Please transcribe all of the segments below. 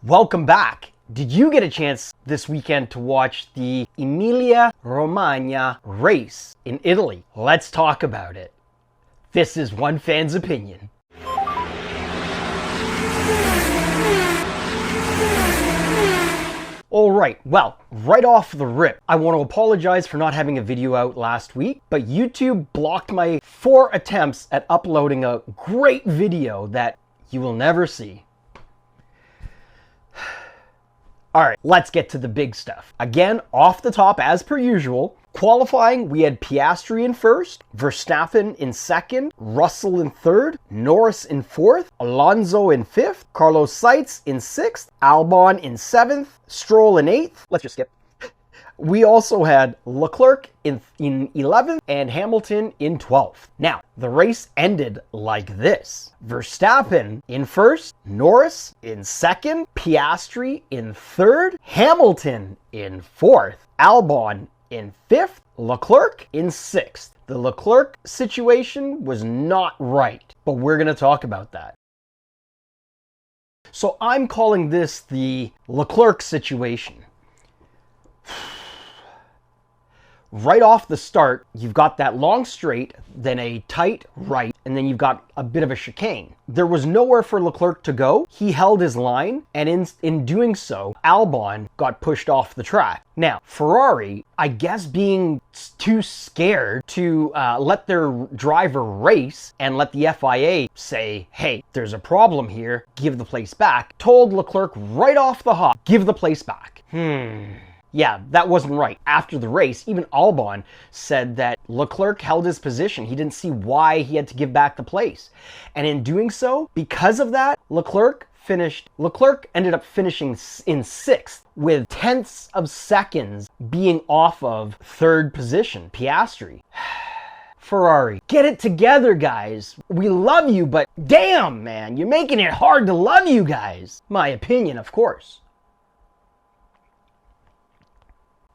Welcome back. Did you get a chance this weekend to watch the Emilia-Romagna race in Italy? Let's talk about it. This is one fan's opinion. Alright, well, right off the rip, I want to apologize for not having a video out last week, but YouTube blocked my 4 attempts at uploading a great video that you will never see. Alright, let's get to the big stuff. Again, off the top as per usual, qualifying, we had Piastri in first, Verstappen in second, Russell in third, Norris in fourth, Alonso in fifth, Carlos Sainz in sixth, Albon in seventh, Stroll in eighth. Let's just skip. We also had LeClurc in 11th and Hamilton in 12th. Now, the race ended like this. Verstappen in first, Norris in second, Piastri in third, Hamilton in fourth, Albon in fifth, LeClurc in sixth. The LeClurc situation was not right, but we're going to talk about that. So I'm calling this the LeClurc situation. Right off the start, you've got that long straight, then a tight right, and then you've got a bit of a chicane. There was nowhere for LeClurc to go. He held his line, and in doing so, Albon got pushed off the track. Now, Ferrari, I guess being too scared to let their driver race and let the FIA say, hey, there's a problem here, give the place back, told LeClurc right off the hop, give the place back. Yeah, that wasn't right. After the race, even Albon said that LeClurc held his position. He didn't see why he had to give back the place. And in doing so, because of that, LeClurc ended up finishing in sixth with tenths of seconds being off of third position, Piastri. Ferrari, get it together, guys. We love you, but damn, man, you're making it hard to love you guys. My opinion, of course.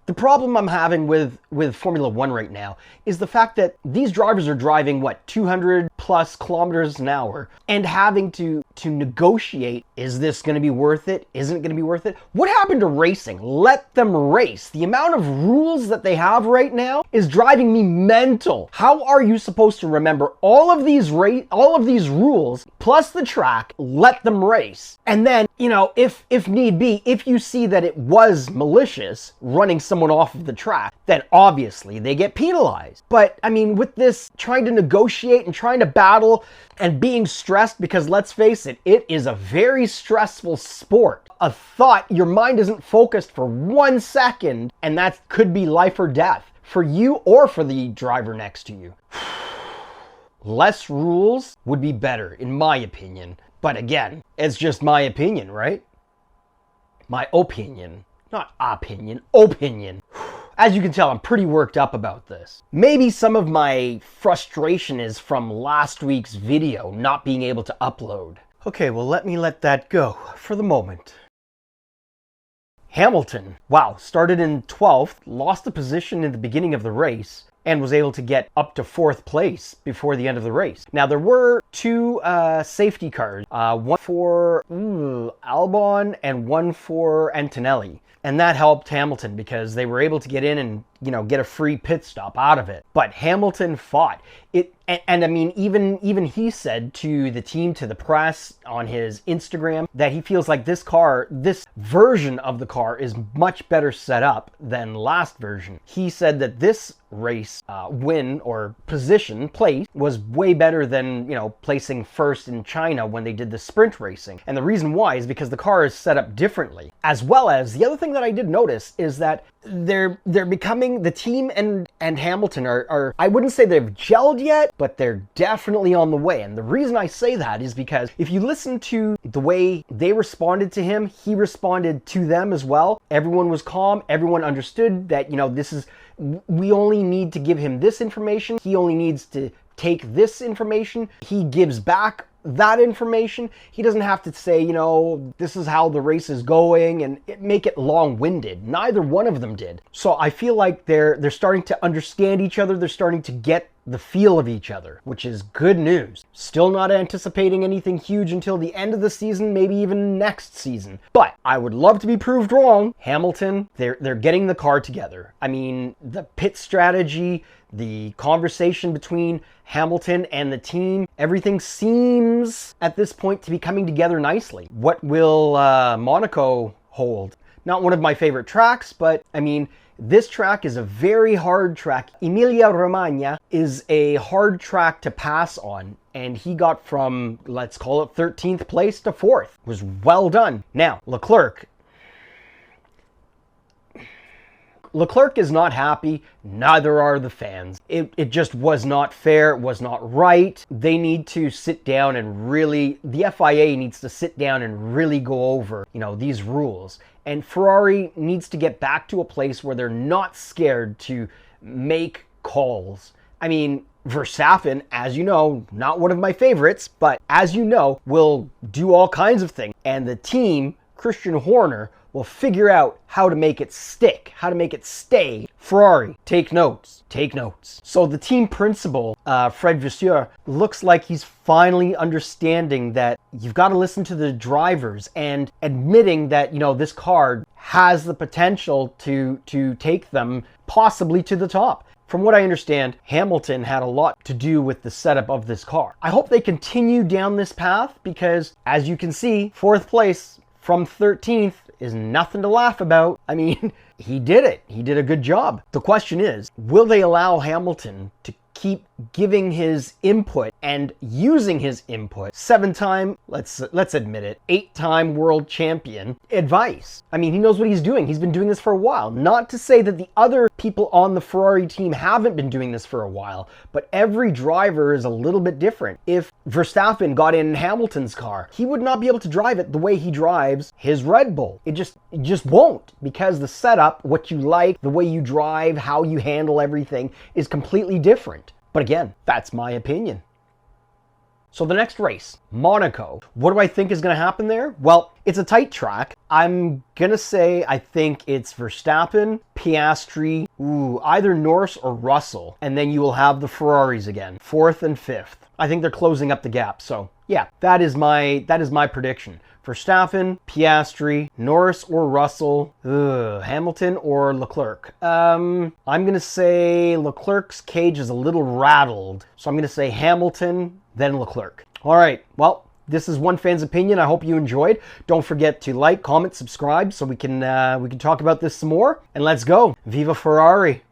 The problem I'm having with Formula One right now is the fact that these drivers are driving, 200 plus kilometers an hour and having to negotiate, is this going to be worth it? Isn't it going to be worth it? What happened to racing? Let them race. The amount of rules that they have right now is driving me mental. How are you supposed to remember all of these rules plus the track, let them race? And then, if need be, if you see that it was malicious running someone off of the track, then obviously they get penalized. But I mean, with this trying to negotiate and trying to battle and being stressed, because let's face it, it is a very stressful sport. A thought, your mind isn't focused for 1 second, and that could be life or death for you or for the driver next to you. Less rules would be better, in my opinion. But again, it's just my opinion, right? My opinion. Not opinion, opinion. As you can tell, I'm pretty worked up about this. Maybe some of my frustration is from last week's video not being able to upload. Okay, well, let me let that go for the moment. Hamilton, wow, started in 12th, lost a position in the beginning of the race, and was able to get up to 4th place before the end of the race. Now, there were 2 safety cars, one for Albon and one for Antonelli. And that helped Hamilton because they were able to get in and, get a free pit stop out of it. But Hamilton fought it. And I mean, even he said to the team, to the press on his Instagram, that he feels like this version of the car is much better set up than last version. He said that this race win or place was way better than, placing first in China when they did the sprint racing. And the reason why is because the car is set up differently. As well as, the other thing that I did notice is that they're becoming, the team and Hamilton are, I wouldn't say they've gelled yet, but they're definitely on the way. And the reason I say that is because if you listen to the way they responded to him, he responded to them as well. Everyone was calm. Everyone understood that, we only need to give him this information. He only needs to take this information. He gives back that information. He doesn't have to say, this is how the race is going and make it long-winded. Neither one of them did. So I feel like they're starting to understand each other. They're starting to get the feel of each other, which is good news. Still not anticipating anything huge until the end of the season, maybe even next season. But I would love to be proved wrong. Hamilton, they're getting the car together. I mean, the pit strategy, the conversation between Hamilton and the team, everything seems at this point to be coming together nicely. What will Monaco hold? Not one of my favorite tracks, but I mean, this track is a very hard track. Emilia-Romagna is a hard track to pass on, and he got from, let's call it 13th place to 4th. It was well done. Now, LeClurc is not happy, neither are the fans. It just was not fair, it was not right. They need to sit down and really, the FIA needs to sit down and really go over, these rules. And Ferrari needs to get back to a place where they're not scared to make calls. I mean, Verstappen, as you know, not one of my favorites, but as you know, will do all kinds of things. And the team, Christian Horner, will figure out how to make it stick, how to make it stay. Ferrari, take notes, take notes. So the team principal, Fred Vasseur, looks like he's finally understanding that you've got to listen to the drivers and admitting that, this car has the potential to take them possibly to the top. From what I understand, Hamilton had a lot to do with the setup of this car. I hope they continue down this path because, as you can see, 4th place from 13th is nothing to laugh about. I mean, he did it. He did a good job. The question is, will they allow Hamilton to keep giving his input and using his input? 7-time, let's admit it, 8-time world champion advice. I mean, he knows what he's doing. He's been doing this for a while. Not to say that the other people on the Ferrari team haven't been doing this for a while, but every driver is a little bit different. If Verstappen got in Hamilton's car, he would not be able to drive it the way he drives his Red Bull. It just won't, because the setup, what you like, the way you drive, how you handle everything is completely different. But again, that's my opinion. So the next race, Monaco. What do I think is going to happen there? Well, it's a tight track. I'm going to say I think it's Verstappen, Piastri, either Norris or Russell. And then you will have the Ferraris again, 4th and 5th. I think they're closing up the gap. So yeah, that is my prediction. Verstappen, Piastri, Norris or Russell, Hamilton or LeClurc. I'm going to say LeClerc's cage is a little rattled. So I'm going to say Hamilton, then LeClurc. All right, well, this is one fan's opinion. I hope you enjoyed. Don't forget to like, comment, subscribe so we can talk about this some more. And let's go. Viva Ferrari.